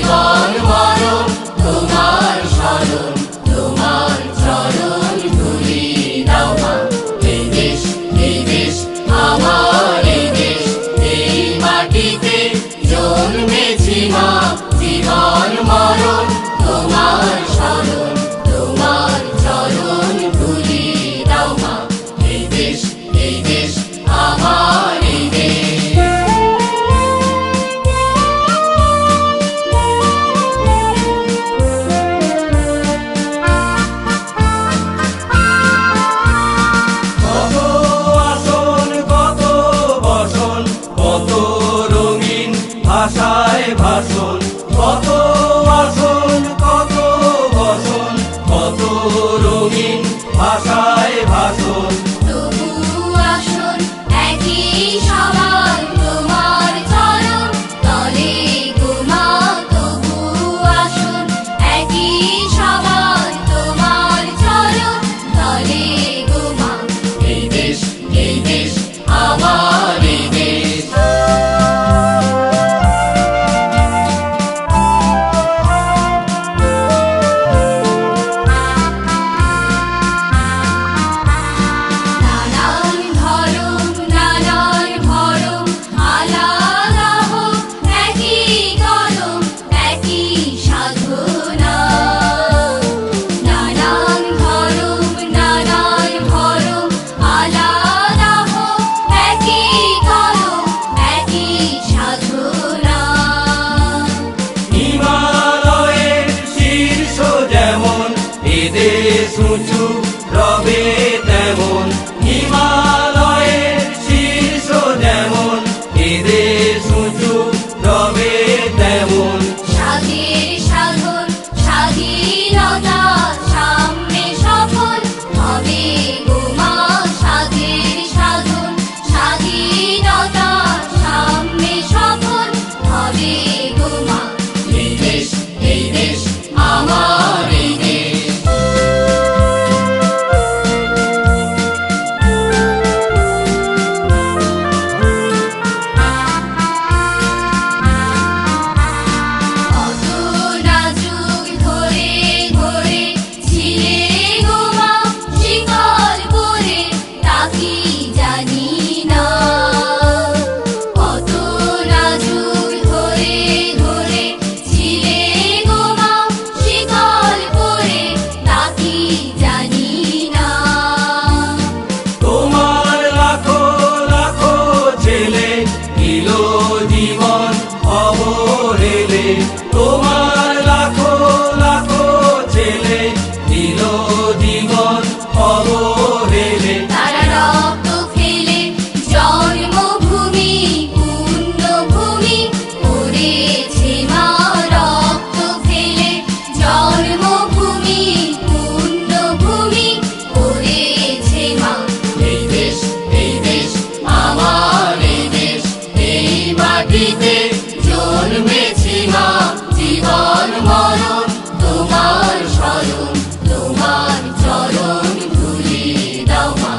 জীবন মরণ তোমার শরণ, তোমার চরণ ধুলি দাও মা। এই দেশ আমার, এই দেশ, এই মাটিতে জন্মেছি মা। জীবন মরণ তোমার শরণ, তোমার চরণ ধুলি দাও মা। এই দেশ আমার, এই দেশ। কত আসন, কত বসন, কত রঙিন ভাষায় ভাষণ। কত আসন, কত বসন, কত রঙিন ভাষায় ভাষণ। তবু আসন একই সমান তোমার চরণ তলে গো মা। তবু আসন একই সমান তোমার চরণ তলে গো মা। এই দেশ আমার, এই দেশ। নানান ধরম, নানান ভরম, আলাদা হোক একই কলম, একই সাধনা। নানান ধরম, নানান ভরম, আলাদা হোক একই কলম, একই সাধনা। হিমালয়ের শীর্ষ যেমন এদেশ উঁচু রবে তেমন। হিমালয়ের শীর্ষ যেমন এদেশ উঁচু রবে তেমন। স্বাধীর সাধন, স্বাধীনতা সামনে সফল হবে গো মা। স্বাধীর সাধন, স্বাধীনতা সামনে সফল হবে গো মা। এই দেশ আমার, এই দেশ। কত না যুগ ধরে ধরে ছিলে গো মা শিকল পরে, তা কি জানি না। কত না যুগ ধরে ধরে ছিলে গো মা শিকল পরে, তা কি জানি না। তোমার লাখো লাখো ছেলে দিল জীবন অবহেলে। তোমার লাখো লাখো ছেলে দিল জীবন অবহেলে। তারা রক্ত ফেলে জন্মভূমি পুণ্যভূমি করেছে মা। রক্ত ফেলে জন্মভূমি পুণ্যভূমি করেছে মা। এই দেশ আমার, এই দেশ, এই মাটিতে জন্মেছি মা। জীবন মরণ তোমার শরণ, তোমার চরণ ধুলি দাও মা।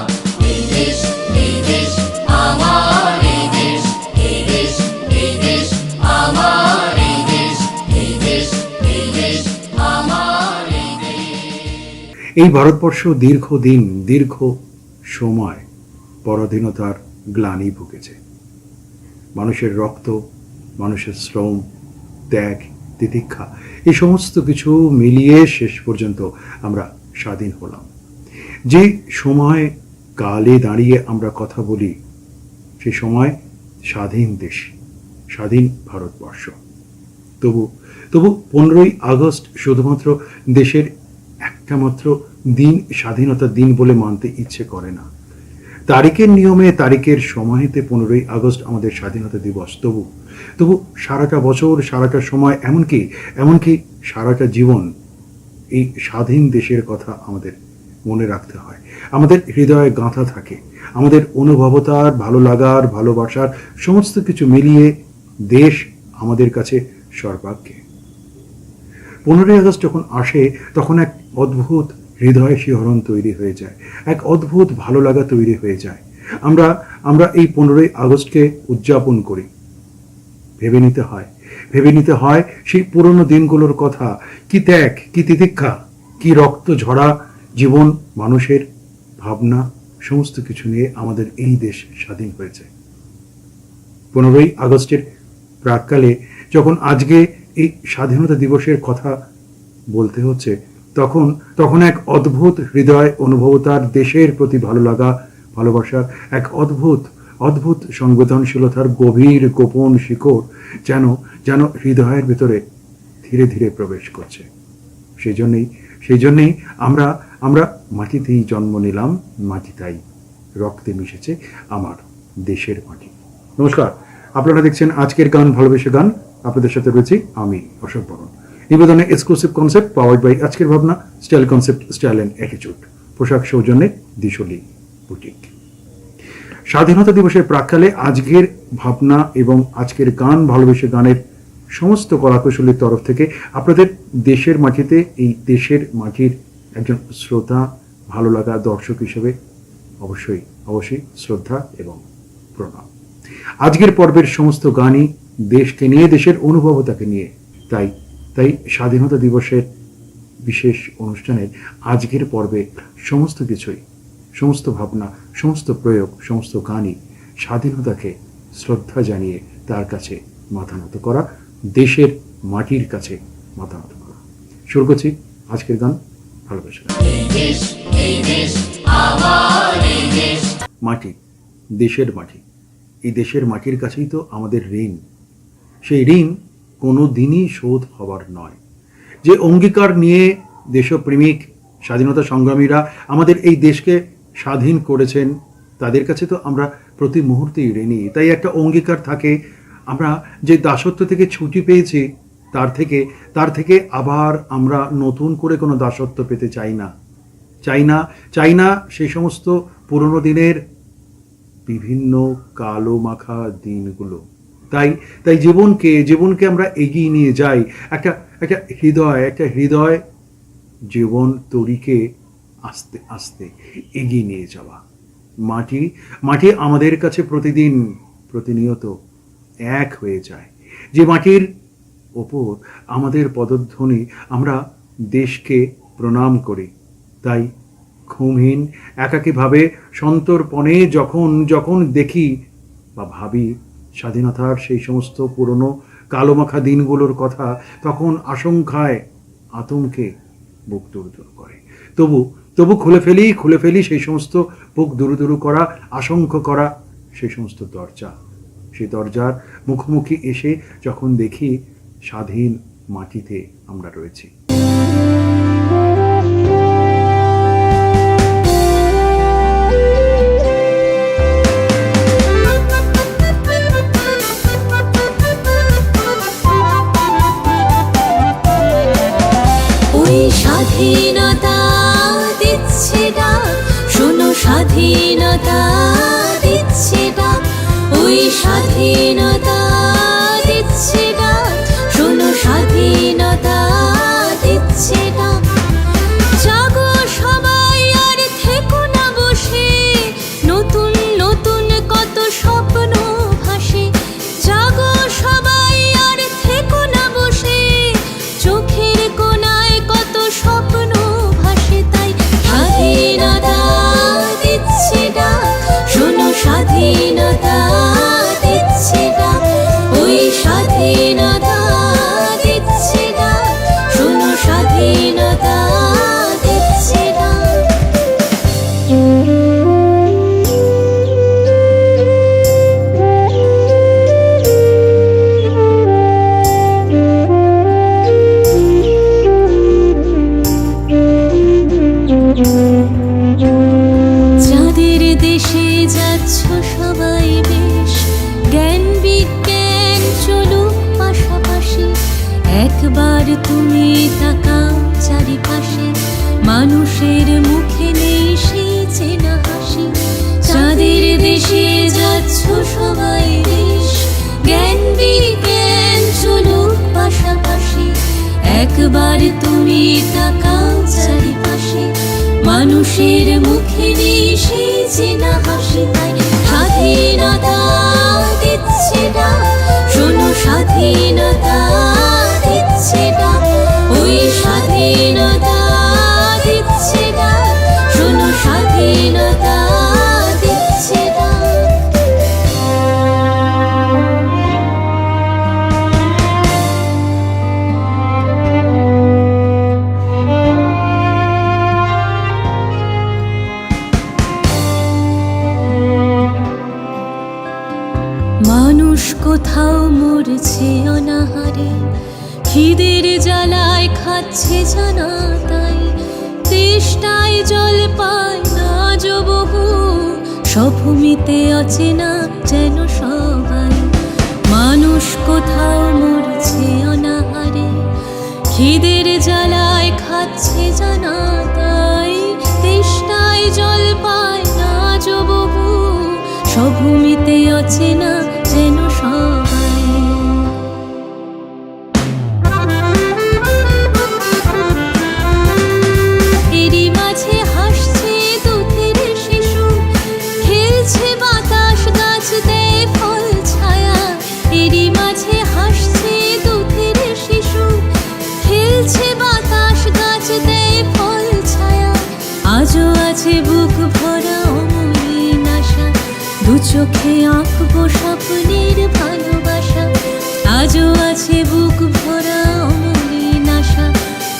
এই দেশ আমার, এই দেশ, এই দেশ আমার, এই দেশ, এই দেশ আমার, এই দেশ। এই ভারতবর্ষ দীর্ঘদিন দীর্ঘ সময় পরাধীনতার গ্লানি ভুগেছে। মানুষের রক্ত, মানুষের শ্রম, ত্যাগ, তিতিক্ষা, এই সমস্ত কিছু মিলিয়ে শেষ পর্যন্ত আমরা স্বাধীন হলাম। যে সময় কালে দাঁড়িয়ে আমরা কথা বলি, সে সময় স্বাধীন দেশ, স্বাধীন ভারতবর্ষ। তবু 15ই আগস্ট শুধুমাত্র দেশের একটা মাত্র দিন, স্বাধীনতার দিন বলে মানতে ইচ্ছে করে না। তারিখের নিয়মে, তারিখের সময়তে 15ই আগস্ট আমাদের স্বাধীনতা দিবস। তবু সারাটা বছর, সারাটা সময়, এমনকি সারাটা জীবন এই স্বাধীন দেশের কথা আমাদের মনে রাখতে হয়। আমাদের হৃদয়ে গাঁথা থাকে। আমাদের অনুভবতার, ভালো লাগার, ভালোবাসার সমস্ত কিছু মিলিয়ে দেশ আমাদের কাছে সর্বাগ্রে। 15ই আগস্ট যখন আসে, তখন এক অদ্ভুত হৃদয় শিহরণ তৈরি হয়ে যায়, এক অদ্ভুত ভালো লাগা তৈরি হয়ে যায়। আমরা এই 15ই আগস্টকে উদযাপন করি। ভেবে ভেবে নিতে হয় সেই পুরনো দিনগুলোর কথা। কি ত্যাগ, কি তিতিক্ষা, কি রক্ত ঝরা জীবন, মানুষের ভাবনা, সমস্ত কিছু নিয়ে আমাদের এই দেশ স্বাধীন হয়েছে। 15ই আগস্টের প্রাককালে যখন আজকে এই স্বাধীনতা দিবসের কথা বলতে হচ্ছে, তখন এক অদ্ভুত হৃদয় অনুভবতার, দেশের প্রতি ভালো লাগা, ভালোবাসার এক অদ্ভুত সংবেদনশীলতার গভীর গোপন শিকড় যেন হৃদয়ের ভেতরে ধীরে ধীরে প্রবেশ করছে। সেই জন্যেই আমরা মাটিতেই জন্ম নিলাম, মাটিটাই রক্তে মিশেছে আমার দেশের মাটি। নমস্কার, আপনারা দেখছেন আজকের গান, ভালোবেসে গান। আপনাদের সাথে রয়েছি আমি অশোক বরণ। নিবেদনে এক্সক্লুসিভ কনসেপ্ট পাওয়ার্ড বাই আজকের ভাবনা, style concept, style and attitude. পোশাক সৌজন্যে দিশলি বুটিক। স্বাধীনতা দিবসের প্রাককালে আজকের ভাবনা এবং আজকের গান, ভালোবেসে গানের সমস্ত কলাকুশলীর তরফ থেকে আপনাদের দেশের মাটিতে, এই দেশের মাটির একজন শ্রোতা, ভালো লাগা দর্শক হিসেবে অবশ্যই শ্রদ্ধা এবং প্রণাম। আজকের পর্বের সমস্ত গানই দেশকে নিয়ে, দেশের অনুভবতাকে নিয়ে। তাই স্বাধীনতা দিবসের বিশেষ অনুষ্ঠানের আজকের পর্বে সমস্ত কিছুই, সমস্ত ভাবনা, সমস্ত প্রয়োগ, সমস্ত গানই স্বাধীনতাকে শ্রদ্ধা জানিয়ে তার কাছে মাথা নত করা, দেশের মাটির কাছে মাথা নত করা। শুরু করছি আজকের গান, ভালোবাসা। মাটি, দেশের মাটি, এই দেশের মাটির কাছেই তো আমাদের ঋণ। সেই ঋণ কোনো দিনই শোধ হবার নয়। যে অঙ্গীকার নিয়ে দেশপ্রেমিক স্বাধীনতা সংগ্রামীরা আমাদের এই দেশকে স্বাধীন করেছেন, তাদের কাছে তো আমরা প্রতি মুহূর্তেই ঋণী। তাই একটা অঙ্গীকার থাকে, আমরা যে দাসত্ব থেকে ছুটি পেয়েছি তার থেকে আবার আমরা নতুন করে কোনো দাসত্ব পেতে চাই না সেই সমস্ত পুরনো দিনের বিভিন্ন কালো মাখা দিনগুলো। তাই জীবনকে আমরা এগিয়ে নিয়ে যাই, একটা হৃদয় জীবন তরিকে আস্তে আস্তে এগিয়ে নিয়ে যাওয়া। মাটি আমাদের কাছে প্রতিনিয়ত এক হয়ে যায়। যে মাটির ওপর আমাদের পদধ্বনি, আমরা দেশকে প্রণাম করি। তাই ঘুমহীন একাকীভাবে সন্তর্পণে যখন দেখি বা ভাবি স্বাধীনতার সেই সমস্ত পুরনো কালোমাখা দিনগুলোর কথা, তখন আশঙ্কায় আতঙ্কে বুক দুরুদুরু করে। তবু খুলে ফেলি সেই সমস্ত বুক দুরুদুরু করা, আশঙ্কা করা সেই সমস্ত দরজা। সেই দরজার মুখোমুখি এসে যখন দেখি স্বাধীন মাটিতে আমরা রয়েছি। স্বাধীনতা দিচ্ছে ডাক, শোনো স্বাধীনতা দিচ্ছে ডাক, ওই স্বাধীনতা দিচ্ছে ডাক, শোনো স্বাধীনতা দিচ্ছে ডাক। জাগো সবাই আর থেকো না বসে, নতুন নতুন কত স্বপ্ন ভাসে। জাগো সবাই আর থেকো না বসে, চোখের কোনায় কত স্বপ্ন ভাসে। তাই স্বাধীনতা দিচ্ছে ডাক, শোনো স্বাধীনতা দিচ্ছে ডাক, ওই স্বাধীনতা দিচ্ছে ডাক, শোনো স্বাধীনতা দিচ্ছে ডাক। যাদের দেশে যাচ্ছ সবাই বেশ, জ্ঞান বিজ্ঞান চলুক পাশাপাশি। একবার তুমি তাকাও চারিপাশে, মানুষের মুখে নেই সেই চেনা হাসি। যাদের দেশে যাচ্ছ সবাই বেশ, জ্ঞান বিজ্ঞান চলুক পাশাপাশি। একবার তুমি তাকাও চারিপাশে, মানুষের মুখে নেই সেই চেনা হাসি। তাই স্বাধীনতা দিচ্ছে ডাক, শোনো স্বাধীনতা স্বাধীনতা দিচ্ছে ডাক, ওই স্বাধীনতা দিচ্ছে ডাক, শোনো স্বাধীনতা দিচ্ছে ডাক। মানুষ কোথাও মরছে অনাহারে, খিদের জ্বালায় খাচ্ছে জানা তাই, তেষ্টায় জল পায় না বহু, সভূমিতে অচেনা যেন সবাই। মানুষ কোথাও মরছে অনাহারে, খিদের জ্বালায় খাচ্ছে জানা তাই, তেষ্টায় জল পায় না বহু, সভূমিতে অচেনা যেন সবাই। এরই মাঝে হাসছে দুধের শিশু, খেলছে বাতাস গাছ দেয় ফল ছায়া। এরই মাঝে হাসছে দুধের শিশু, খেলছে বাতাস গাছ দেয় ফল ছায়া। আজও আছে বুক ভরা অমলিন আশা, দু চোখে আঁকবো স্বপ্নের ভালোবাসা। আজও আছে বুক ভরা অমলিন আশা,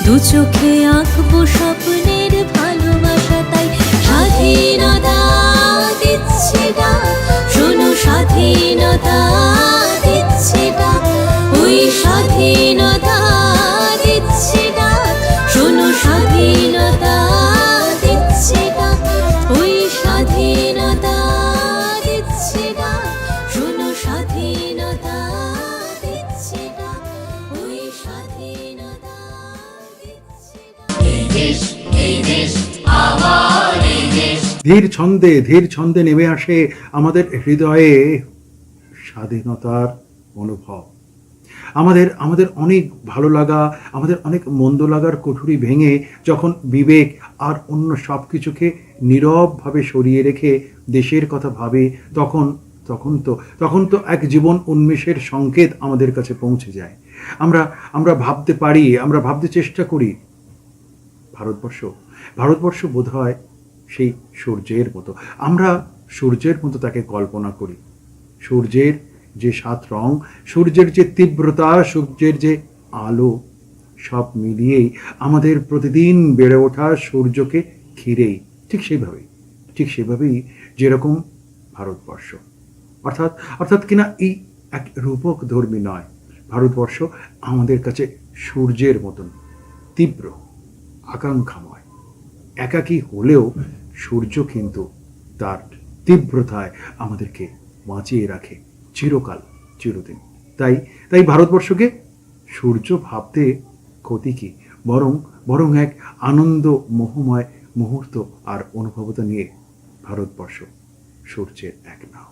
দু চোখে আঁকবো স্বপ্নের ভালোবাসা। তাই স্বাধীনতা দিচ্ছে ডাক, শোনো স্বাধীনতা দিচ্ছে ডাক, ওই স্বাধীনতা দিচ্ছে ডাক, শোনো স্বাধীনতা দিচ্ছে ডাক, ওই স্বাধীনতা দিচ্ছে ডাক, শোনো স্বাধীনতা দিচ্ছে ডাক, ওই স্বাধীনতা দিচ্ছে ডাক। এই দেশ, এই দেশ আমার এই দেশ। ধীর ছন্দে নেমে আসে আমাদের হৃদয়ে স্বাধীনতার অনুভব। আমাদের অনেক ভালো লাগা, আমাদের অনেক মন্দ লাগার কুঠুরি ভেঙে যখন বিবেক আর অন্য সব কিছুকে নীরবভাবে সরিয়ে রেখে দেশের কথা ভাবে, তখন তো এক জীবন উন্মেষের সংকেত আমাদের কাছে পৌঁছে যায়। আমরা ভাবতে পারি, আমরা ভাবতে চেষ্টা করি, ভারতবর্ষ বোধহয় সেই সূর্যের মতো। আমরা সূর্যের মতো তাকে কল্পনা করি। সূর্যের যে 7 রং, সূর্যের যে তীব্রতা, সূর্যের যে আলো, সব মিলিয়েই আমাদের প্রতিদিন বেড়ে ওঠা সূর্যকে ঘিরেই ঠিক সেভাবেই যেরকম ভারতবর্ষ, অর্থাৎ কিনা এই এক রূপক ধর্মী নয়। ভারতবর্ষ আমাদের কাছে সূর্যের মতন তীব্র, আকাঙ্ক্ষাময়। একাকী হলেও সূর্য কিন্তু তার তীব্রতায় আমাদেরকে বাঁচিয়ে রাখে চিরদিন। তাই ভারতবর্ষকে সূর্য ভাবতে ক্ষতি কি, বরং এক আনন্দ মোহময় মুহূর্ত আর অনুভবতা নিয়ে ভারতবর্ষ সূর্যের এক নাও।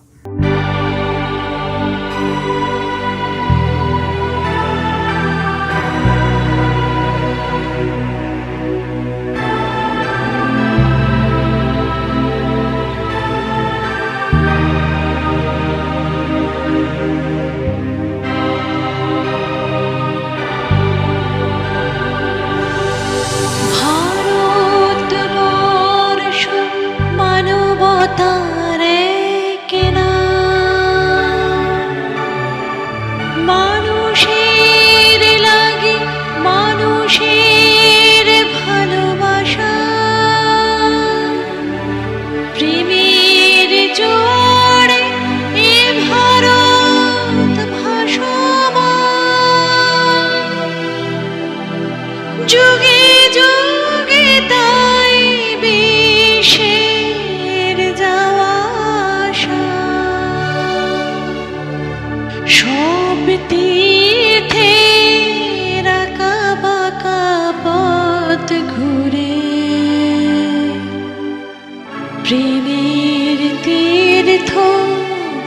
প্রেমের তীর্থ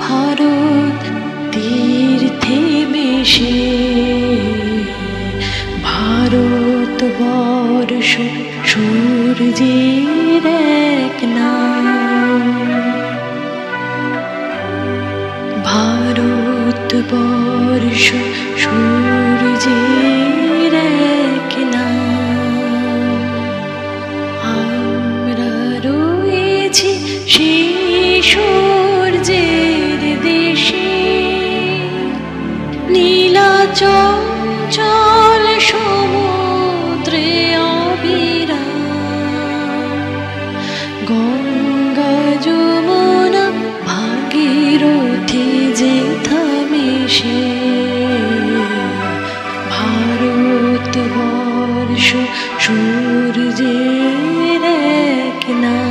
ভারত তীর্থে মেশে, ভারতবর্ষ সূর্যের এক নাম। ভারত বর্ষ সূর্যের এক নাম। আমরা রয়েছি সেই সূর্যের দেশে, নীলা চঞ্চল সমুদ্রে অবিরাম। গঙ্গা যমুনা ভাগীরথী যেথা মিশে, ভারতবর্ষ সূর্যের এক নাম।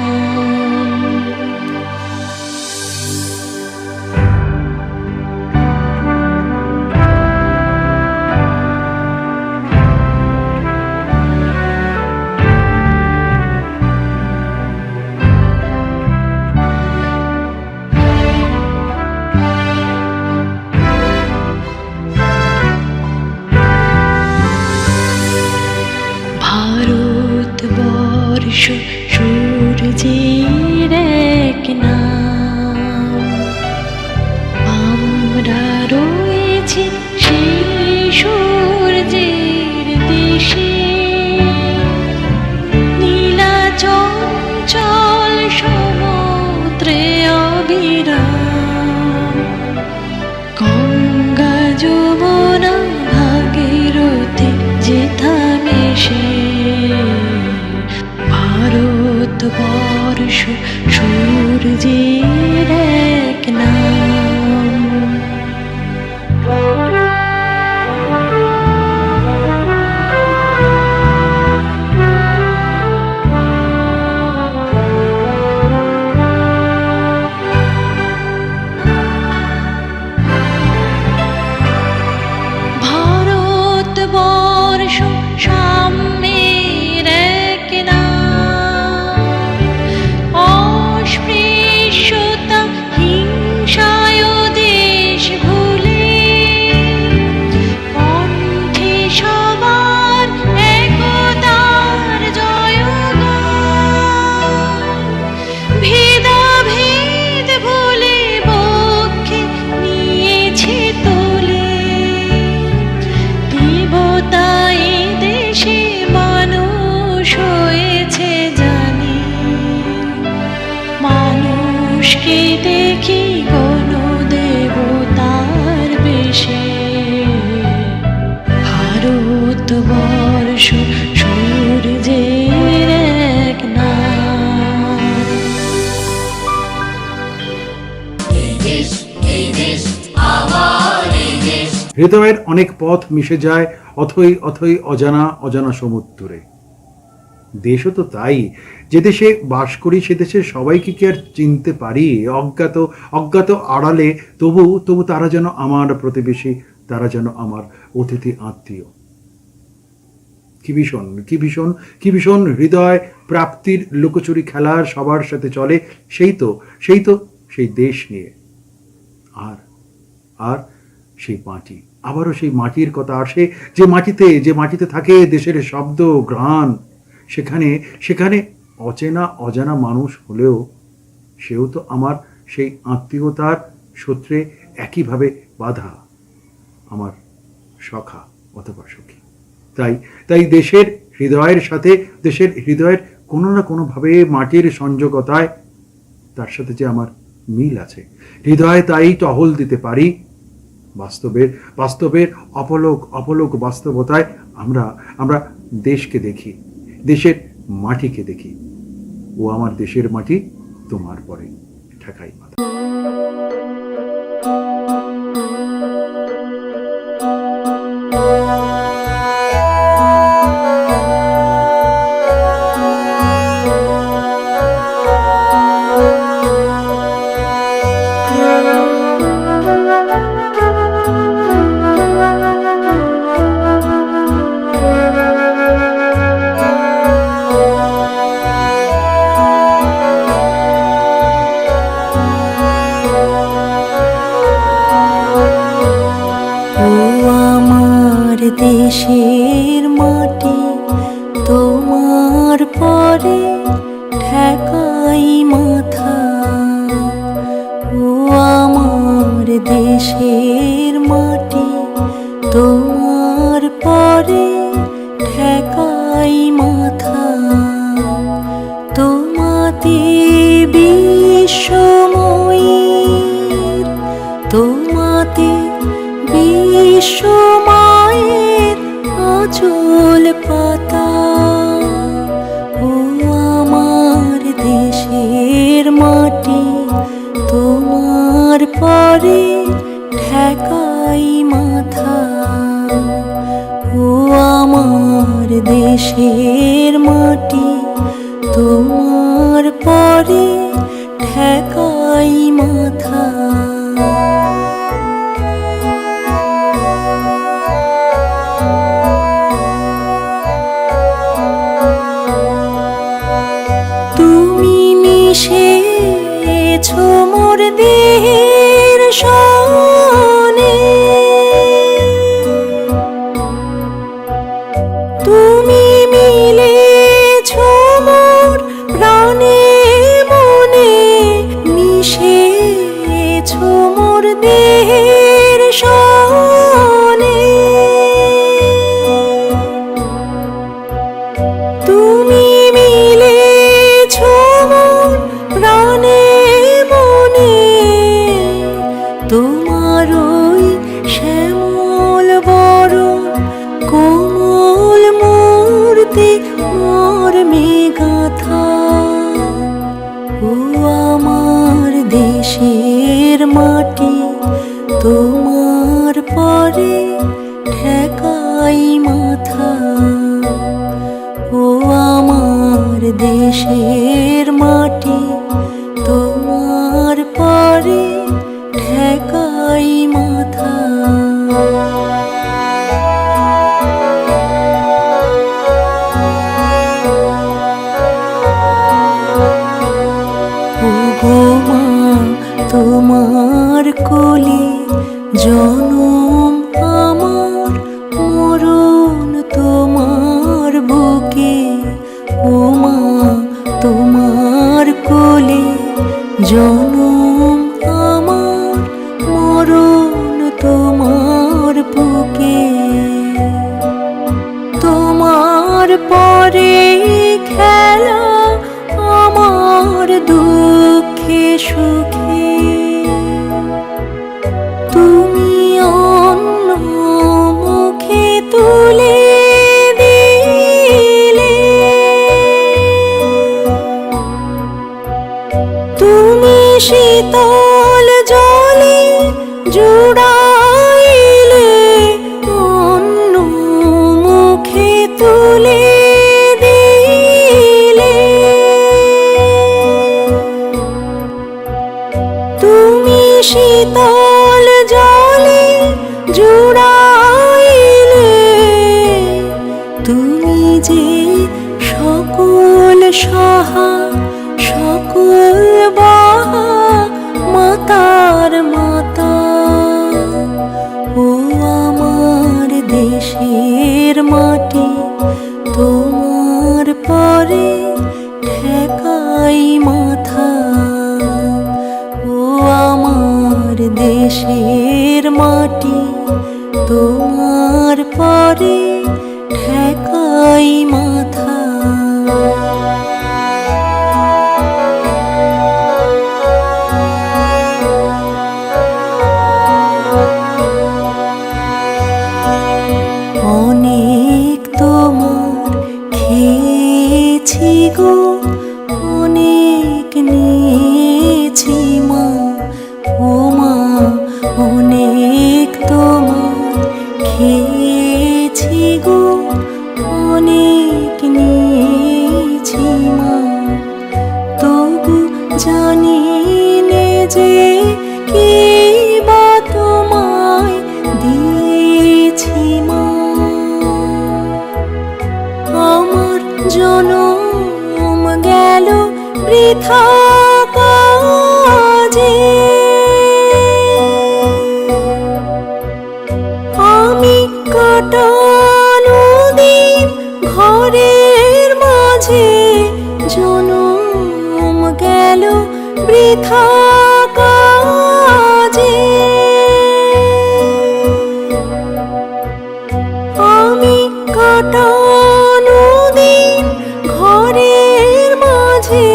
ভারতবর্ষ সূর্যের এক নাম। আমরা রয়েছি সেই সূর্যের দেশে, নীলা চঞ্চল সমুদ্রে অবিরাম। গঙ্গা যমুনা ভাগীরথী যেথা মিশে, ভারতবর্ষ সূর্যের এক নাম। ভারতবর্ষ সাম্যের এক নাম। অস্পৃশ্যতা হিংসায় দেশ ভুলে, কণ্ঠে সবার একতার জয়গান। ভেদাভেদ ভুলে বক্ষে নিয়েছে তোলে, দেবতাই দেশে মানুষ হয়েছে জানি। মানুষকে দেখি কোন দেবতার বেশে, ভারতবর্ষ সূর্যের এক নাম। এই দেশ, এই দেশ, আমার এই দেশ। হৃদয়ের অনেক পথ মিশে যায় অথই অথই অজানা অজানা সমুদ্রে। দেশও তো তাই, যে দেশে বাস করি সে দেশে সবাইকে কি আর চিনতে পারি? অজ্ঞাত অজ্ঞাত আড়ালে তবু তবু তারা যেন আমার প্রতিবেশী, তারা যেন আমার অতিথি আত্মীয়। কি ভীষণ কি ভীষণ কি ভীষণ হৃদয় প্রাপ্তির লুকোচুরি খেলার সবার সাথে চলে, সেই তো সেই দেশ নিয়ে। আর আর সেই মাটি, আবারও সেই মাটির কথা আসে, যে মাটিতে থাকে দেশের শব্দ ঘ্রাণ। সেখানে সেখানে অচেনা অজানা মানুষ হলেও সেও তো আমার সেই আত্মীয়তার সূত্রে একইভাবে বাঁধা, আমার সখা অথবা সখী। তাই তাই দেশের হৃদয়ের সাথে, দেশের হৃদয়ের কোনো না কোনোভাবে মাটির সংযোগতায় তার সাথে যে আমার মিল আছে। হৃদয়ে তাই টহল দিতে পারি। বাস্তবের অপলোক অপলোক বাস্তবতায় আমরা দেশকে দেখি, দেশের মাটিকে দেখি। ও আমার দেশের মাটি, তোমার পরে ঠেকাই মাথা। দেশের মাটি তোমার পরে ঠেকাই মাথা। ও আমার দেশের পরে ঠেকাই মাথা, তোমাতে বিশ্বময়ীর, তোমাতে বিশ্বমায়ের আঁচল পাতা। ও আমার দেশের মাটি, তোমার পরে ঠেকাই মাথা। ও আমার দেশের মাটি, তোমার পরে ঠেকাই মাথা। তুমি মিশেছো মোর দেহের সনে, তুমি মিলেছো মোর প্রাণে মনে, মিশেছো মোর দেহের সনে। তুমি মিলেছো মোর প্রাণে মনে, তোমার ওই শ্যামল বরণ কোমল মূর্তি মোর মেগাথা। ও আমার দেশের মাটি, তোমার পরে ঠেকাই মাথা। ও আমার দেশের মাটি, তোমার পরে ঠেকাই মাথা। ও গো মা, তোমার কোলে জনম আমার, মরণ তোমার বুকে। ও মা, তোমার কোলে জনম আমার, মরণ তোমার বুকে। তোমার পরে খেলা আমার দুঃখে সুখে, তুমি অন্য মুখে তুলে দিলে, তুমি শীতল জলে জুড়াইলে, অন্য মুখে তুলে দিলে। তুমি শীতল জলে জুড়াইলে, তুমি যে সকল সহা সকল বাহা মাতার মাতা। ও আমার দেশের মাটি, তোমার পরে ঠেকাই মাথা। ও আমার দেশের মাটি, তোমার পরে ঠেকাই মাথা। অনেক তোমার খেয়েছি গো, অনেক নিয়েছি মা। ও মা, অনেক তোমার খেয়েছি গো, অনেক নিয়েছি মা। তবু জানি নে যে কি বা তোমায় দিয়েছি মা। আমার জনম গেল বৃথা কাজে, আমি কাটানো দিন ঘরের মাঝে, জনম গেল বৃথা কাজে। আমি কাটানো দিন ঘরের মাঝে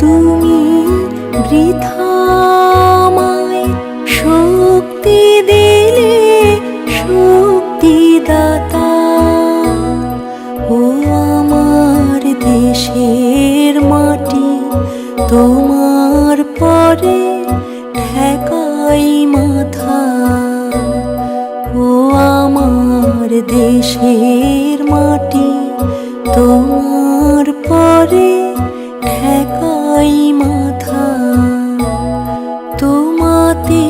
তুমি বৃথা আমায় শক্তি দিলে শক্তিদাতা। ও আমার দেশের মাটি তোমার পরে ঠেকাই মাথা। ও আমার দেশের মাটি তোমার পরে ঠেকাই মাথা। তোমাতে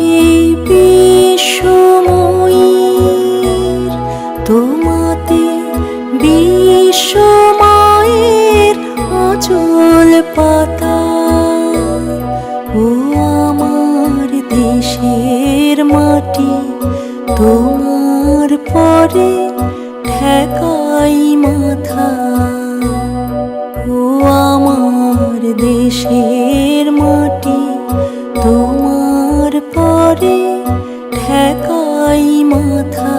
বিশ্বময়ীর তোমাতে বিশ্বমায়ের আঁচল পাতা। ও আমার দেশের মাটি তোমার পরে ঠেকাই মাথা। ও আমার দেশের মাটি তোমার পরে ঠেকাই মাথা।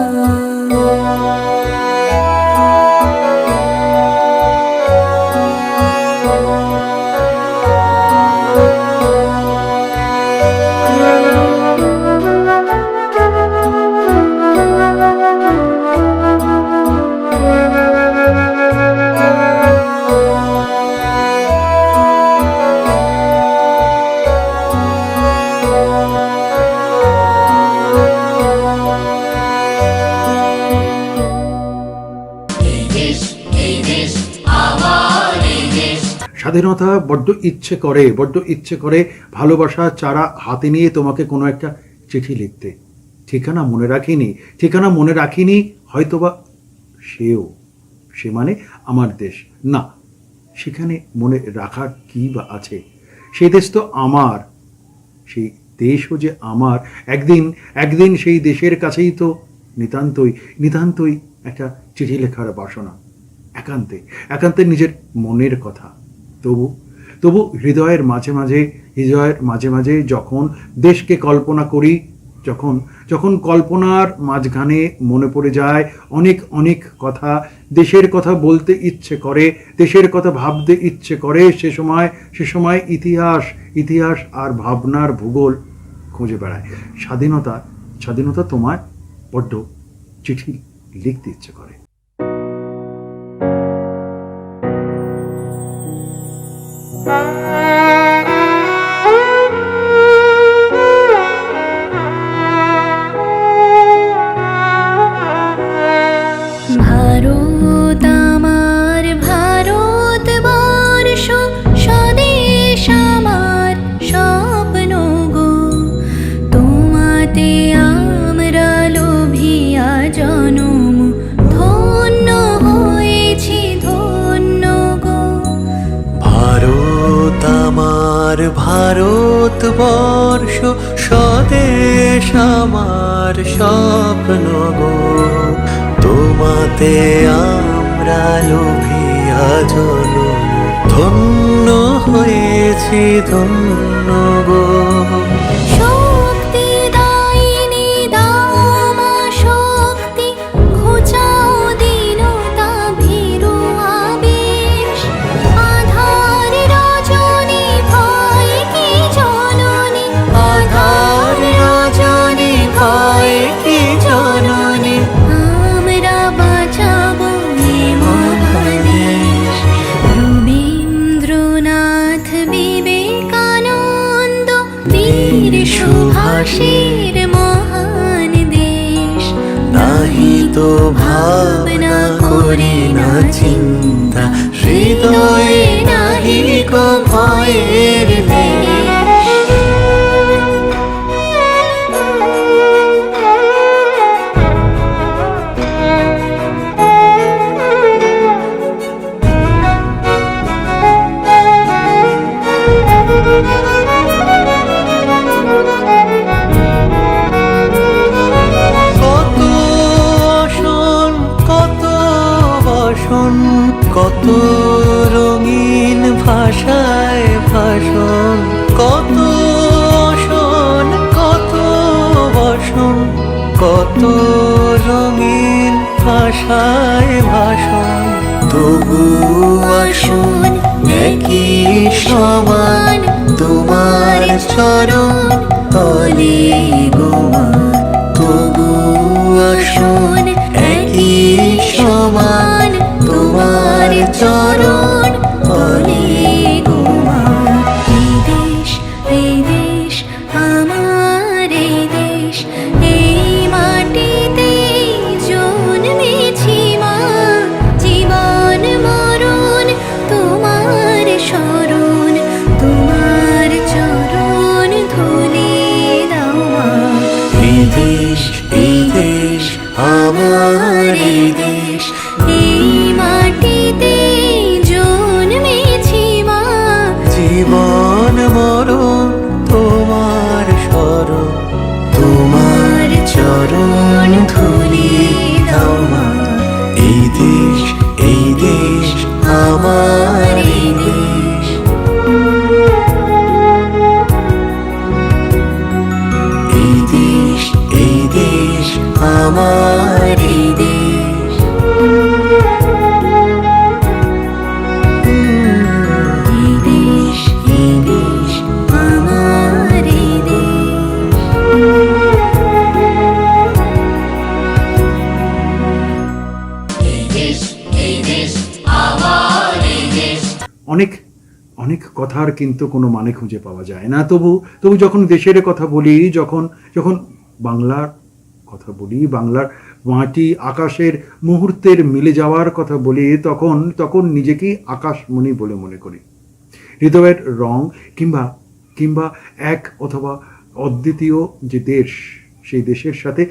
স্বাধীনতা বড্ড ইচ্ছে করে ভালোবাসা চারা হাতে নিয়ে তোমাকে কোনো একটা চিঠি লিখতে। ঠিকানা মনে রাখিনি হয়তোবা সে মানে আমার দেশ না, সেখানে মনে রাখার কি বা আছে? সেই দেশ তো আমার, সেই দেশও যে আমার। একদিন সেই দেশের কাছেই তো নিতান্তই একটা চিঠি লেখার বাসনা, একান্তে নিজের মনের কথা। তবু হৃদয়ের মাঝে মাঝে যখন দেশকে কল্পনা করি, যখন কল্পনার মাঝখানে মনে পড়ে যায় অনেক কথা, দেশের কথা বলতে ইচ্ছে করে, দেশের কথা ভাবতে ইচ্ছে করে, সে সময় ইতিহাস আর ভাবনার ভূগোল খুঁজে বেড়ায়। স্বাধীনতা তোমায় বড্ড চিঠি লিখতে ইচ্ছে করে। ভারত আমার ভারতবর্ষ, স্বদেশ আমার স্বপ্ন গো। তোমাতে আমরা লোভিয়া জনম, ধন্য হয়েছি ধন্য গো। ভারত আমার ভারতবর্ষ, স্বদেশ আমার স্বপ্ন গো। তোমাতে আমরা লোভিয়া জনম, ধন্য হয়েছি ধন্য গো। শক্তি দায়িনী দামা শক্তি, ঘুচাও দীনতা ভীরু আবেশ। আধার রজনী ভয় কি জননী, আধার রজনী ভয় কি জননী। আমরা বাঁচাবো এ মহাদেশ। রবীন্দ্রনাথ বিবেকানন্দ বীর সুভাষের মহান দেশ। নাহি তো ভাবনা করি না চিন্তা, হৃদয়ে নাহি কো ভয়ের লেশ। কত রঙিন ভাষায় ভাষণ, কত আসন কত বসন, কত রঙিন ভাষায় ভাষণ, তবু আসুন একই সমান তোমার চরণ তলে গো মা। তবু আসুন একই সমান তোমার চরণ তলে গো মা। এই দেশ, এই দেশ, আমার এই দেশ, এই মাটিতে জন্মেছি মা। জীবন মরণ তোমার শরণ, তোমার চরণ ধুলি দাও মা। এই দেশ, এই দেশ, আমার এই দেশ, এই মাটিতে জন্মেছি মা। জীবন মরণ তোমার শরণ, তোমার চরণ ধুলি দাও মা। এই দেশ, এই দেশ, আমার এই দেশ। এই দেশ, এই দেশ, আমার এই দেশ। এই দেশ, এই দেশ, আমার এই দেশ। অনেক অনেক কথার কিন্তু কোনো মানে খুঁজে পাওয়া যায় না। তবু যখন দেশের কথা বলি, যখন যখন বাংলার কথা বলি, বাংলার মাটি আকাশের মুহূর্তের মিলে যাওয়ার কথা বলি, তখন নিজেকেই আকাশমণি বলে মনে করি। হৃদয়ের রং কিংবা এক অথবা অদ্বিতীয় যে দেশ, সেই দেশের সাথে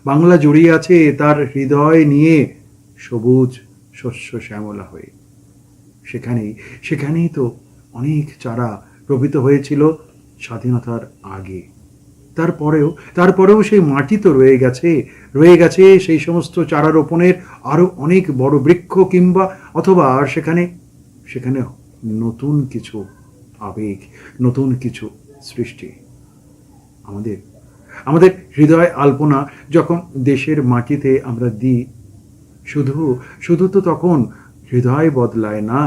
বাংলা জড়িয়ে আছে তার হৃদয় নিয়ে, সবুজ শস্য শ্যামলা হয়ে। সেখানেই তো অনেক চারা রোপিত হয়েছিল স্বাধীনতার আগে। তারপরেও সেই মাটি তো রয়ে গেছে সেই সমস্ত চারা রোপণের আরো অনেক বড় বৃক্ষ, কিংবা অথবা সেখানে নতুন কিছু আবেগ, নতুন কিছু সৃষ্টি। আমাদের হৃদয় আলপনা যখন দেশের মাটিতে আমরা দিই, শুধু তো তখন হৃদয় বদলায় না,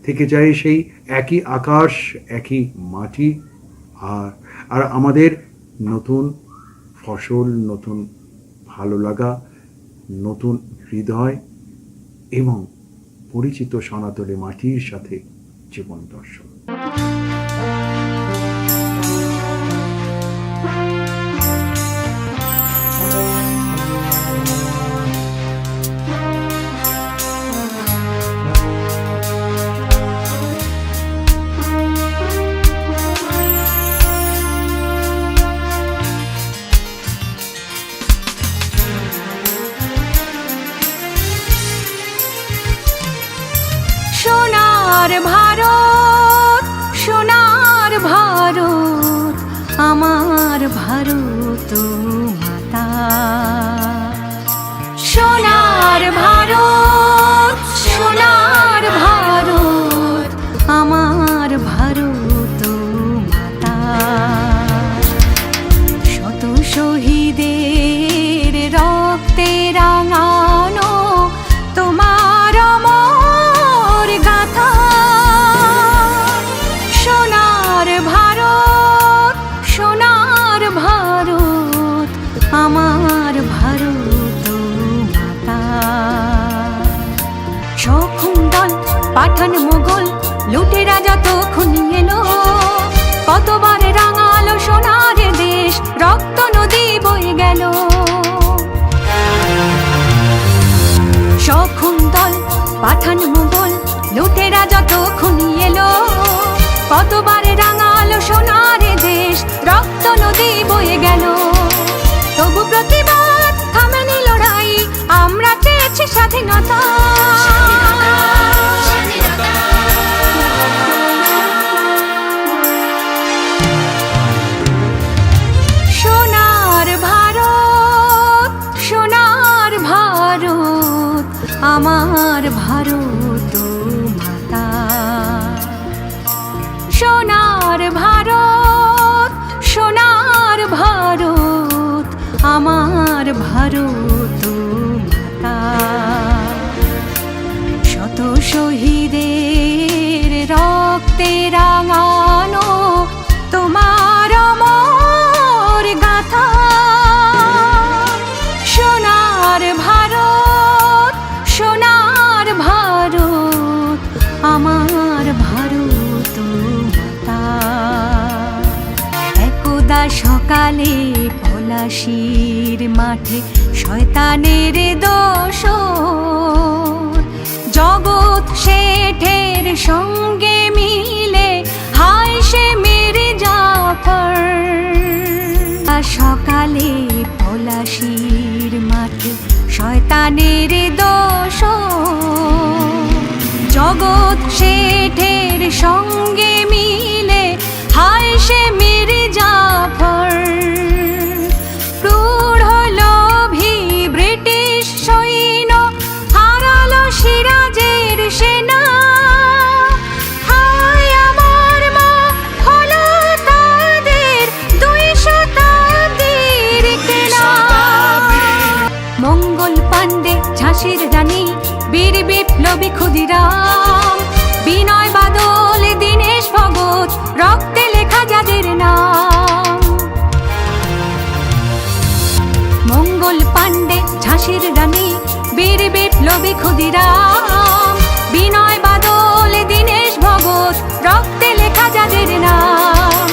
থেকে যায় সেই একই আকাশ, একই মাটি, আর আমাদের নতুন ফসল, নতুন ভালো লাগা, নতুন হৃদয় এবং পরিচিত সনাতনী মাটির সাথে জীবন দর্শন। সোনার ভারত, সোনার ভারত, আমার ভারত মাতা। সোনার ভারত, সোনার ভারত, আমার ভারত মাতা। শত শহীদের রক্তে রাঙানো তোমার অমর গাথা। সোনার ভারত, সোনার ভারত, আমার ভারত মাতা। শকুন্তল পাঠান মোগল লুটেরা যতক্ষণ এলো, কতবার রাঙালো সোনার দেশ, রক্ত নদী বয়ে গেল। শকুন্তল পাঠান মোগল লুটেরা যতক্ষণ এলো, কতবার রাঙালো সোনার দেশ, রক্ত নদী বয়ে গেল। তবু প্রতিবাদ থামেনি লড়াই, আমরা চেয়েছি স্বাধীনতা। সোনার ভারত, সোনার ভারত, আমার ভারত মাতা। সোনার ভারত, সোনার ভারত, আমার ভারত ভারত মাতা। শত শহীদের রক্তে রাঙানো তোমার অমর গাথা। সোনার ভারত, সোনার ভারত, আমার ভারত মাতা। একদা সকালে পলাশির মাঠে শয়তানের দোসর জগৎ শেঠের সঙ্গে মিলে হায় সে মেরে জাফর। সকালে পলাশির মাঠে শয়তানের দোসর জগৎ শেঠের সঙ্গে মিলে হায় সে মেরে জাফর। ক্রূর লোভী ব্রিটিশ সৈন্য হারালো সিরাজের সেনা। হায় আমার মা হলো তাদের 2 শতাব্দীর কেনা। মঙ্গল পাণ্ডে ঝাঁসির রানী, বীর বিপ্লবী ক্ষুদিরাম, বিনয় বাদল দীনেশ ভগত, রক্তে লেখা যাদের নাম। মঙ্গল পাণ্ডে ঝাঁসির রানী, বীর বিপ্লবী ক্ষুদিরাম, বিনয় বাদল দীনেশ ভগত, রক্তে লেখা যাদের নাম।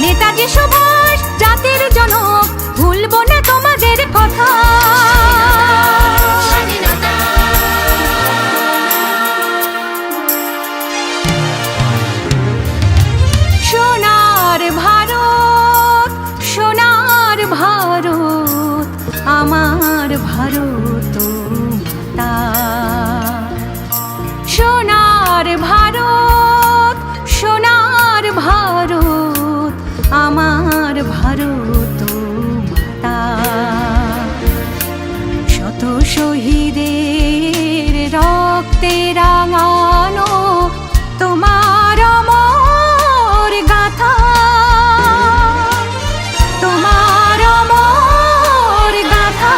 নেতাজি সুভাষ জাতির জনক, ভুলবো না তোমাদের কথা। সোনার ভারত, সোনার ভারত, আমার ভারত মাতা। সোনার ভারত, সোনার ভারত, আমার ভারত মাতা। শত শহীদের রক্তে রাঙানো তোমার অমর গাথা। তোমার অমর গাথা।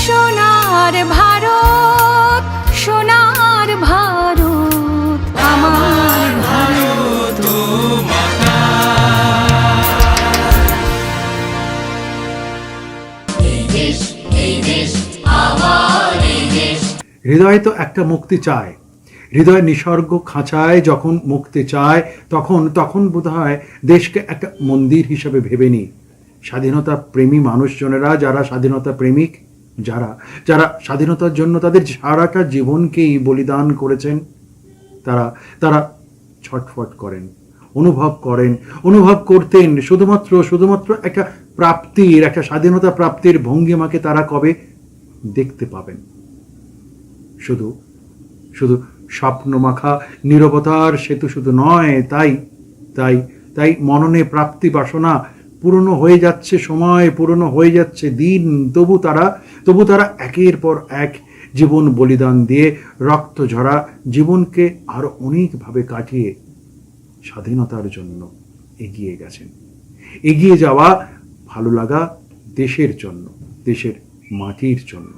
সোনার ভারত, সোনার ভারত, আমার ভারত মাতা। এই দেশ, এই দেশ, আমার এই দেশ। হৃদয় তো একটা মুক্তি চায়। হৃদয় নিসর্গ খাঁচায় যখন মুক্তি চায়, তখন তখন বোধহয় দেশকে একটা মন্দির হিসেবে ভেবে নিই। স্বাধীনতা প্রেমী মানুষজনেরা, যারা স্বাধীনতা প্রেমিক, যারা যারা স্বাধীনতার জন্য তাদের সারাটা জীবনকেই বলিদান করেছেন, তারা তারা ছটফট করেন, অনুভব করতেন শুধুমাত্র একটা প্রাপ্তির, একটা স্বাধীনতা প্রাপ্তির ভঙ্গিমাকে তারা কবে দেখতে পাবেন। শুধু শুধু স্বপ্নমাখা নীরবতার সেতু শুধু নয়, তাই তাই তাই মননে প্রাপ্তি বাসনা পুরনো হয়ে যাচ্ছে, সময় পুরনো হয়ে যাচ্ছে দিন, তবু তারা একের পর এক জীবন বলিদান দিয়ে রক্ত ঝরা জীবনকে আরো অনেকভাবে কাটিয়ে স্বাধীনতার জন্য এগিয়ে গেছেন। এগিয়ে যাওয়া, ভালো লাগা দেশের জন্য, দেশের মাটির জন্য।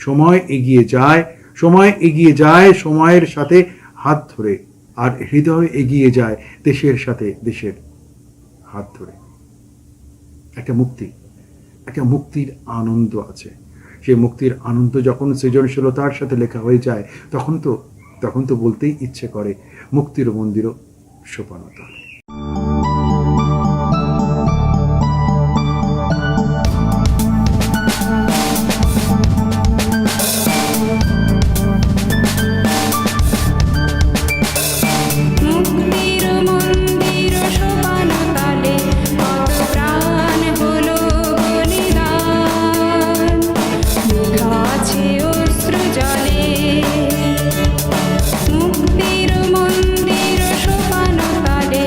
সময় এগিয়ে যায়, সময়ের সাথে হাত ধরে, আর হৃদয় এগিয়ে যায় দেশের সাথে দেশের হাত ধরে। একটা মুক্তির আনন্দ আছে। সেই মুক্তির আনন্দ যখন সৃজনশীলতার সাথে লেখা হয়ে যায়, তখন তো বলতেই ইচ্ছে করে মুক্তির মন্দির সোপানতল। মুক্তির মন্দির সোপানতলে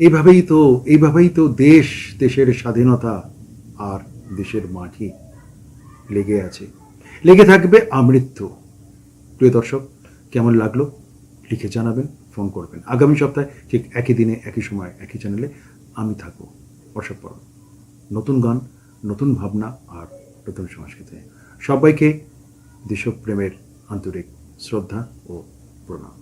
এইভাবেই তো দেশের স্বাধীনতা আর দেশের মাটি লেগে আছে, লেগে থাকবে আমৃত্যু। প্রিয় দর্শক, কেমন লাগলো লিখে জানাবেন, ফোন করবেন। আগামী সপ্তাহে ঠিক একই দিনে একই সময় একই চ্যানেলে আমি থাকবো। অসম্পর্ণ নতুন গান, নতুন ভাবনা আর নতুন সংস্কৃতি। সবাইকে দেশপ্রেমের আন্তরিক শ্রদ্ধা ও প্রণাম।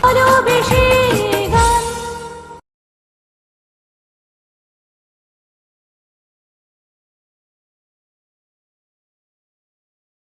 ভালোবেসে